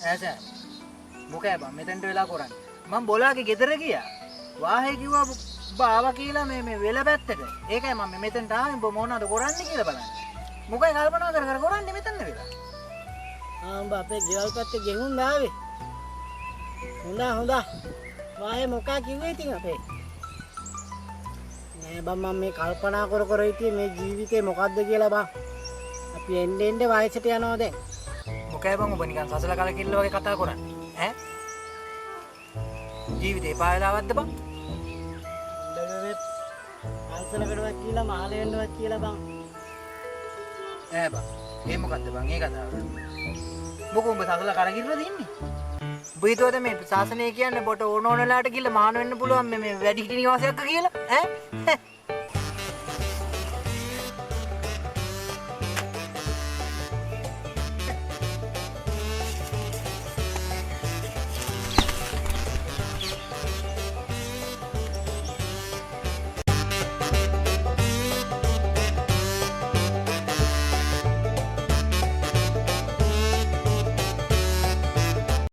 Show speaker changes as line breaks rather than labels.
ඇසෑ මොකෑ බං මෙතෙන්ට වෙලා කරන්නේ මම බොලාගේ ගෙදර ගියා වාහේ කිව්වා ඔබ ආවා කියලා මේ වෙල පැත්තට ඒකයි මම මෙතෙන්ට ආවේ ඔබ මොනවද කරන්නේ කියලා බලන්න මොකයි කල්පනා කර කරන්නේ මෙතන වෙලා
උඹ අපේ ගෙවල් පැත්තේ ගෙහුම් ආවේ හොඳා වාහේ මොකක් කිව්වේ ඉතින් අපේ නෑ බං මම මේ කල්පනා කර හිටියේ මේ ජීවිතේ මොකද්ද කියලා බං අපි එන්න වයසට යනවා දැන්
මොකෑ බං ඔබ නිකන් සසල කලකිරිල්ල වගේ කතා කරන්නේ ඈ ජීවිතේ පායලාවද්ද බං
අන්සලකටවත් කියලා මහල වෙන්නවත් කියලා බං
ඈ බං ඒ මොකද්ද බං ඒ කතාව මොකෝ උඹ සසල කලකිරිල්ලද ඉන්නේ උඹ හිතුවද මේ ශාසනය කියන්නේ බොට ඕන ඕනලාට ගිහලා මහාන වෙන්න පුළුවන් මේ වැඩි හිටි නිවාසයක් කියලා ඈ